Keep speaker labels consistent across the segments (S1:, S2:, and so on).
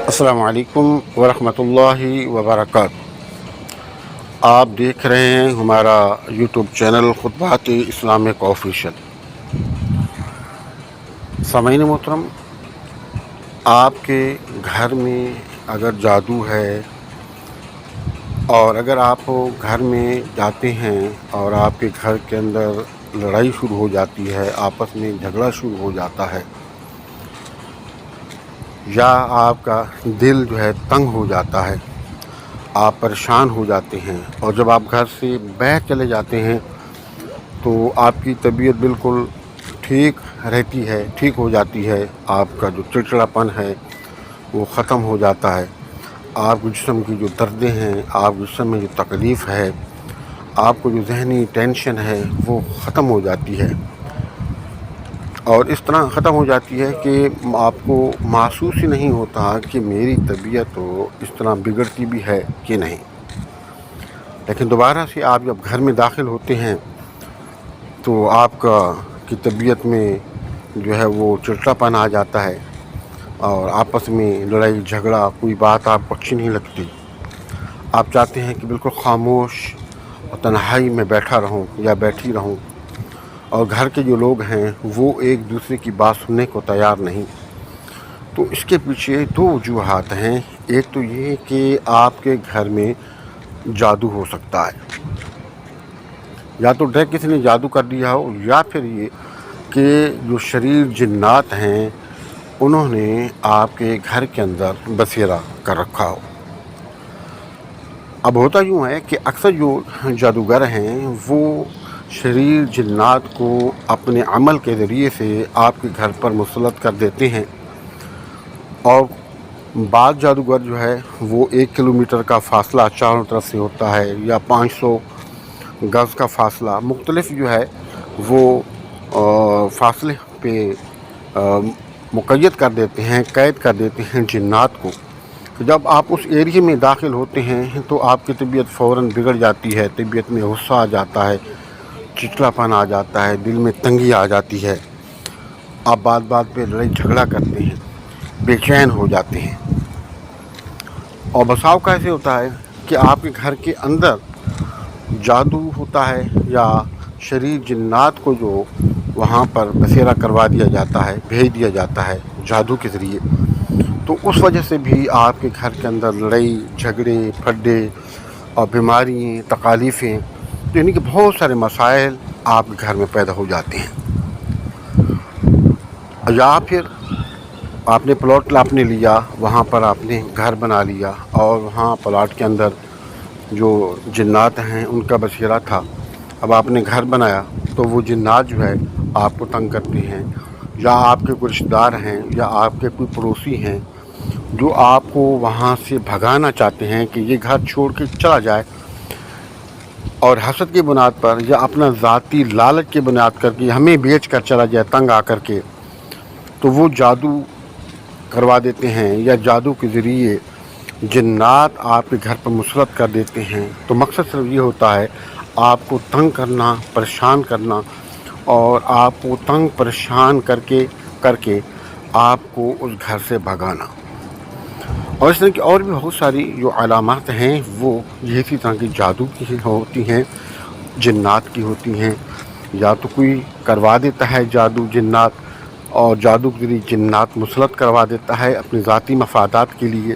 S1: السلام علیکم ورحمۃ اللہ وبرکاتہ۔ آپ دیکھ رہے ہیں ہمارا یوٹیوب چینل خطبات اسلامک آفیشل۔ سامعین محترم، آپ کے گھر میں اگر جادو ہے اور اگر آپ گھر میں جاتے ہیں اور آپ کے گھر کے اندر لڑائی شروع ہو جاتی ہے، آپس میں جھگڑا شروع ہو جاتا ہے، یا آپ کا دل جو ہے تنگ ہو جاتا ہے، آپ پریشان ہو جاتے ہیں، اور جب آپ گھر سے باہر چلے جاتے ہیں تو آپ کی طبیعت بالکل ٹھیک رہتی ہے، ٹھیک ہو جاتی ہے، آپ کا جو چڑچڑاپن ہے وہ ختم ہو جاتا ہے، آپ کے جسم کی جو دردیں ہیں، آپ کے جسم میں جو تکلیف ہے، آپ کو جو ذہنی ٹینشن ہے وہ ختم ہو جاتی ہے، اور اس طرح ختم ہو جاتی ہے کہ آپ کو محسوس ہی نہیں ہوتا کہ میری طبیعت تو اس طرح بگڑتی بھی ہے کہ نہیں۔ لیکن دوبارہ سے آپ جب گھر میں داخل ہوتے ہیں تو آپ کی طبیعت میں جو ہے وہ چڑچڑاپن آ جاتا ہے، اور آپس میں لڑائی جھگڑا، کوئی بات آپ کو اچھی نہیں لگتی، آپ چاہتے ہیں کہ بالکل خاموش اور تنہائی میں بیٹھا رہوں یا بیٹھی رہوں، اور گھر کے جو لوگ ہیں وہ ایک دوسرے کی بات سننے کو تیار نہیں۔ تو اس کے پیچھے دو وجوہات ہیں۔ ایک تو یہ کہ آپ کے گھر میں جادو ہو سکتا ہے، یا تو ڈر کسی نے جادو کر دیا ہو، یا پھر یہ کہ جو شریر جنات ہیں انہوں نے آپ کے گھر کے اندر بسیرا کر رکھا ہو۔ اب ہوتا یوں ہے کہ اکثر جو جادوگر ہیں وہ شریر جنات کو اپنے عمل کے ذریعے سے آپ کے گھر پر مسلط کر دیتے ہیں، اور بعض جادوگر جو ہے وہ 1 کلومیٹر کا فاصلہ چاروں طرف سے ہوتا ہے، یا 500 گز کا فاصلہ، مختلف جو ہے وہ فاصلے پہ مقید کر دیتے ہیں، قید کر دیتے ہیں جنات کو۔ جب آپ اس ایریے میں داخل ہوتے ہیں تو آپ کی طبیعت فوراً بگڑ جاتی ہے، طبیعت میں غصہ آ جاتا ہے، چڑچڑاپن آ جاتا ہے، دل میں تنگی آ جاتی ہے، آپ بات بات پہ لڑائی جھگڑا کرتے ہیں، بے چین ہو جاتے ہیں۔ اور بساؤ کا ایسے ہوتا ہے کہ آپ کے گھر کے اندر جادو ہوتا ہے، یا شریر جنات کو جو وہاں پر بسیرا کروا دیا جاتا ہے، بھیج دیا جاتا ہے جادو کے ذریعے، تو اس وجہ سے بھی آپ کے گھر کے اندر لڑائی جھگڑے پھڈے اور بیماریاں، تکالیفیں، یعنی کہ بہت سارے مسائل آپ کے گھر میں پیدا ہو جاتے ہیں۔ یا پھر آپ نے پلاٹ آپ نے لیا، وہاں پر آپ نے گھر بنا لیا، اور وہاں پلاٹ کے اندر جو جنات ہیں ان کا بسیرا تھا، اب آپ نے گھر بنایا تو وہ جنات جو ہے آپ کو تنگ کرتے ہیں، یا آپ کے کوئی رشتہ دار ہیں یا آپ کے کوئی پڑوسی ہیں جو آپ کو وہاں سے بھگانا چاہتے ہیں کہ یہ گھر چھوڑ کے چلا جائے، اور حسد کی بنیاد پر یا اپنا ذاتی لالچ کی بنیاد کر کے ہمیں بیچ کر چلا جائے تنگ آ کر کے، تو وہ جادو کروا دیتے ہیں، یا جادو کے ذریعے جنات آپ کے گھر پر مسلط کر دیتے ہیں۔ تو مقصد صرف یہ ہوتا ہے آپ کو تنگ کرنا، پریشان کرنا، اور آپ کو تنگ پریشان کر کے آپ کو اس گھر سے بھگانا۔ اور اس طرح کی اور بھی بہت ساری جو علامات ہیں وہ اسی طرح کی جادو کی ہوتی ہیں، جنات کی ہوتی ہیں، یا تو کوئی کروا دیتا ہے جادو جنات، اور جادو کے ذریعے جنات مسلط کروا دیتا ہے اپنے ذاتی مفادات کے لیے،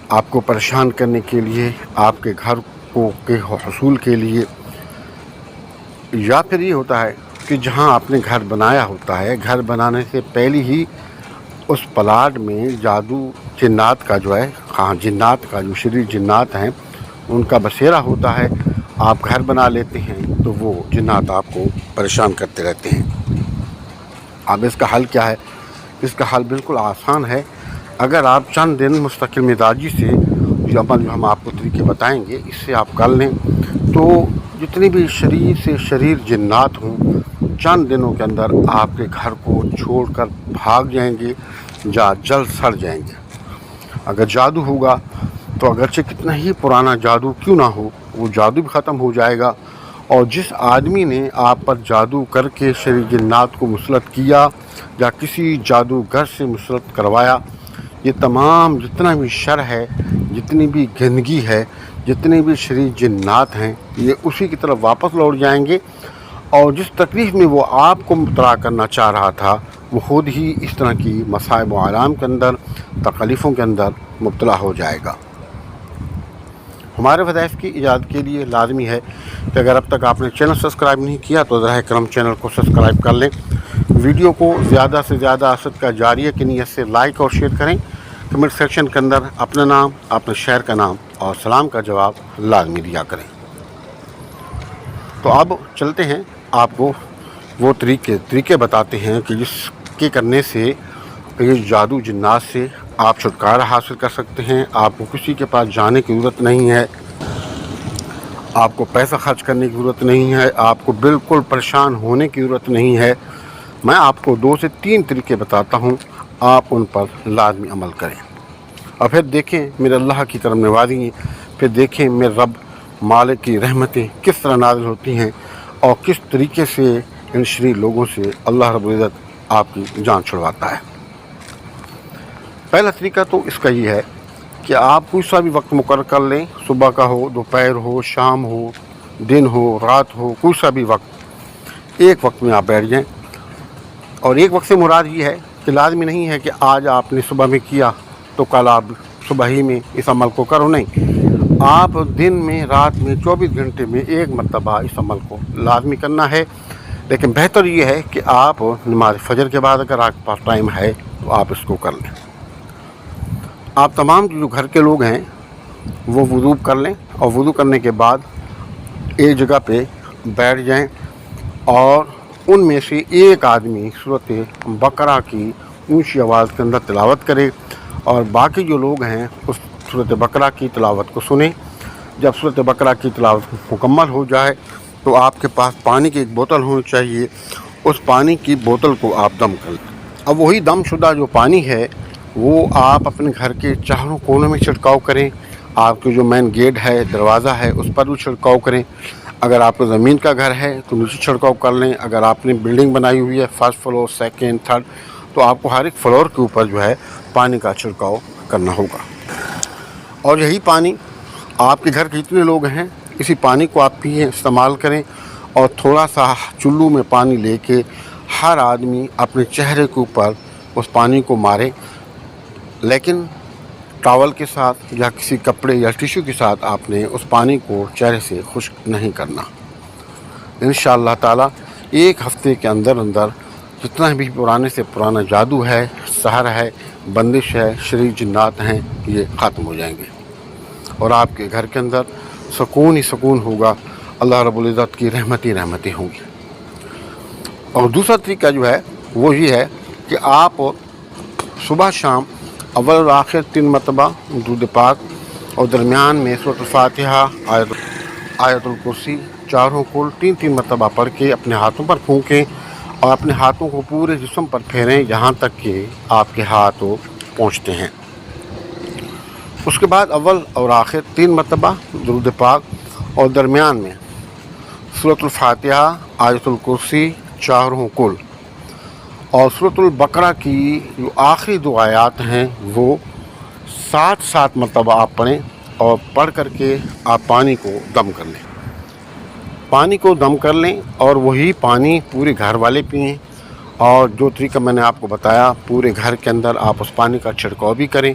S1: آپ کو پریشان کرنے کے لیے، آپ کے گھر کے حصول کے لیے۔ یا پھر یہ ہوتا ہے کہ جہاں آپ نے گھر بنایا ہوتا ہے، گھر بنانے سے پہلے ہی اس پلاٹ میں جادو جنات کا جو ہے، جنات کا جو شریر جنات ہیں ان کا بسیرا ہوتا ہے، آپ گھر بنا لیتے ہیں تو وہ جنات آپ کو پریشان کرتے رہتے ہیں۔ اب اس کا حل کیا ہے؟ اس کا حل بالکل آسان ہے۔ اگر آپ چند دن مستقل مزاجی سے جو عمل جو ہم آپ کو طریقے بتائیں گے اس سے آپ کر لیں تو جتنی بھی شریر سے شریر جنات ہوں چند دنوں کے اندر آپ کے گھر کو چھوڑ کر بھاگ جائیں گے یا جل سڑ جائیں گے۔ اگر جادو ہوگا تو اگرچہ کتنا ہی پرانا جادو کیوں نہ ہو وہ جادو بھی ختم ہو جائے گا، اور جس آدمی نے آپ پر جادو کر کے شری جنات کو مسلط کیا یا کسی جادوگر سے مسلط کروایا، یہ تمام جتنا بھی شر ہے، جتنی بھی گندگی ہے، جتنے بھی شری جنات ہیں، یہ اسی کی طرف واپس لوٹ جائیں گے، اور جس تکلیف میں وہ آپ کو مبتلا کرنا چاہ رہا تھا وہ خود ہی اس طرح کی مصائب و آلام کے اندر، تکلیفوں کے اندر مبتلا ہو جائے گا۔ ہمارے وظائف کی ایجاد کے لیے لازمی ہے کہ اگر اب تک آپ نے چینل سبسکرائب نہیں کیا تو براہ کرم چینل کو سبسکرائب کر لیں، ویڈیو کو زیادہ سے زیادہ صدقہ جاریہ کی نیت سے لائک اور شیئر کریں، کمنٹ سیکشن کے اندر اپنا نام، اپنے شہر کا نام اور سلام کا جواب لازمی دیا کریں۔ تو اب چلتے ہیں، آپ کو وہ طریقے بتاتے ہیں کہ جس کے کرنے سے یہ جادو جنات سے آپ چھٹکارا حاصل کر سکتے ہیں۔ آپ کو کسی کے پاس جانے کی ضرورت نہیں ہے، آپ کو پیسہ خرچ کرنے کی ضرورت نہیں ہے، آپ کو بالکل پریشان ہونے کی ضرورت نہیں ہے۔ میں آپ کو 2 سے 3 طریقے بتاتا ہوں، آپ ان پر لازمی عمل کریں اور پھر دیکھیں میرے اللہ کی طرف نوازی، پھر دیکھیں میرے رب مالک کی رحمتیں کس طرح نازل ہوتی ہیں اور کس طریقے سے ان شریر لوگوں سے اللہ رب العزت آپ کی جان چھڑواتا ہے۔ پہلا طریقہ تو اس کا یہ ہے کہ آپ کوئی سا بھی وقت مقرر کر لیں، صبح کا ہو، دوپہر ہو، شام ہو، دن ہو، رات ہو، کوئی سا بھی وقت، ایک وقت میں آپ بیٹھ جائیں۔ اور ایک وقت سے مراد یہ ہے کہ لازمی نہیں ہے کہ آج آپ نے صبح میں کیا تو کل آپ صبح ہی میں اس عمل کو کرو، نہیں، آپ دن میں، رات میں، 24 گھنٹے میں ایک مرتبہ اس عمل کو لازمی کرنا ہے۔ لیکن بہتر یہ ہے کہ آپ نماز فجر کے بعد اگر آپ کے پاس ٹائم ہے تو آپ اس کو کر لیں۔ آپ تمام جو گھر کے لوگ ہیں وہ وضو کر لیں اور وضو کرنے کے بعد ایک جگہ پہ بیٹھ جائیں اور ان میں سے ایک آدمی سورۃ بقرہ کی اونچی آواز کے اندر تلاوت کرے اور باقی جو لوگ ہیں اس سورۃ بقرہ کی تلاوت کو سنیں۔ جب سورۃ بقرہ کی تلاوت مکمل ہو جائے تو آپ کے پاس پانی کی ایک بوتل ہونی چاہیے، اس پانی کی بوتل کو آپ دم کر لیں۔ اب وہی دم شدہ جو پانی ہے وہ آپ اپنے گھر کے چاروں کونوں میں چھڑکاؤ کریں، آپ کے جو مین گیٹ ہے، دروازہ ہے، اس پر بھی چھڑکاؤ کریں۔ اگر آپ کو زمین کا گھر ہے تو نیچے چھڑکاؤ کر لیں، اگر آپ نے بلڈنگ بنائی ہوئی ہے 1st فلور، 2nd، 3rd، تو آپ کو ہر ایک فلور کے اوپر جو ہے پانی کا چھڑکاؤ کرنا ہوگا۔ اور یہی پانی آپ کے گھر کے جتنے لوگ ہیں اسی پانی کو آپ پئیں، استعمال کریں، اور تھوڑا سا چلو میں پانی لے کے ہر آدمی اپنے چہرے کے اوپر اس پانی کو مارے، لیکن ٹاول کے ساتھ یا کسی کپڑے یا ٹیشو کے ساتھ آپ نے اس پانی کو چہرے سے خشک نہیں کرنا۔ انشاءاللہ تعالی ایک ہفتے کے اندر جتنا بھی پرانے سے پرانا جادو ہے، سحر ہے، بندش ہے، شریر جنات ہیں، یہ ختم ہو جائیں گے اور آپ کے گھر کے اندر سکون ہی سکون ہوگا، اللہ رب العزت کی رحمتیں ہوں گی۔ اور دوسرا طریقہ جو ہے وہ یہ ہے کہ آپ صبح شام اول اور آخر 3 مرتبہ درود پاک اور درمیان میں سورۃ الفاتحہ، آیت الکرسی، چاروں کل 3 مرتبہ پڑھ کے اپنے ہاتھوں پر پھونکیں اور اپنے ہاتھوں کو پورے جسم پر پھیریں جہاں تک کہ آپ کے ہاتھ پہنچتے ہیں۔ اس کے بعد اول اور آخر 3 مرتبہ درود پاک اور درمیان میں سورۃ الفاتحہ، آیت الکرسی، چاروں کل اور سورۃ البقرہ کی جو آخری 2 آیات ہیں وہ 7 مرتبہ آپ پڑھیں اور پڑھ کر کے آپ پانی کو دم کر لیں۔ پانی کو دم کر لیں اور وہی پانی پورے گھر والے پئیں، اور جو طریقہ میں نے آپ کو بتایا پورے گھر کے اندر آپ اس پانی کا چھڑکاؤ بھی کریں،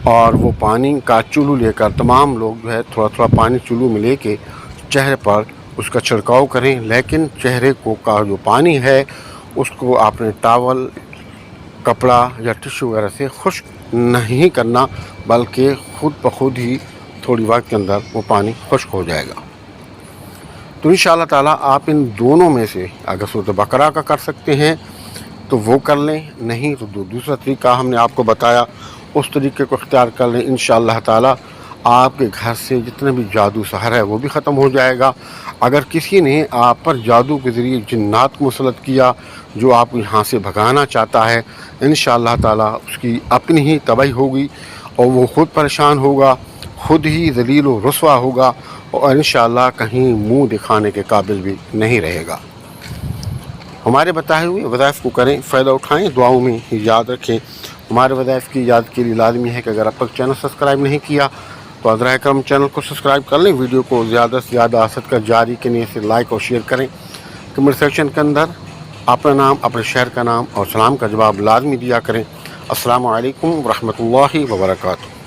S1: اور وہ پانی کا چلو لے کر تمام لوگ جو ہے تھوڑا تھوڑا پانی چلو میں لے کے چہرے پر اس کا چھڑکاؤ کریں، لیکن چہرے کو کا جو پانی ہے اس کو آپ نے ٹاول، کپڑا یا ٹشو وغیرہ سے خشک نہیں کرنا، بلکہ خود بخود ہی تھوڑی وقت کے اندر وہ پانی خشک ہو جائے گا۔ تو انشاءاللہ تعالیٰ آپ ان دونوں میں سے اگر سورۃ بقرہ کا کر سکتے ہیں تو وہ کر لیں، نہیں تو دوسرا طریقہ ہم نے آپ کو بتایا اس طریقے کو اختیار کر لیں۔ انشاءاللہ تعالیٰ آپ کے گھر سے جتنا بھی جادو سحر ہے وہ بھی ختم ہو جائے گا۔ اگر کسی نے آپ پر جادو کے ذریعے جنات کو مسلط کیا جو آپ کو یہاں سے بھگانا چاہتا ہے، انشاءاللہ تعالیٰ اس کی اپنی ہی تباہی ہوگی اور وہ خود پریشان ہوگا، خود ہی ذلیل و رسوا ہوگا اور انشاءاللہ کہیں منہ دکھانے کے قابل بھی نہیں رہے گا۔ ہمارے بتائے ہوئے وظائف کو کریں، فائدہ اٹھائیں، دعاؤں میں یاد رکھیں۔ ہمارے وظائف کی یاد کے لیے لازمی ہے کہ اگر اب تک چینل سبسکرائب نہیں کیا تو عذرا کرم چینل کو سبسکرائب کر لیں، ویڈیو کو زیادہ سے زیادہ صدقہ جاری کے نیت سے لائک اور شیئر کریں۔ کمنٹ سیکشن کے اندر اپنا نام، اپنے شہر کا نام اور سلام کا جواب لازمی دیا کریں۔ السلام علیکم ورحمۃ اللہ وبرکاتہ۔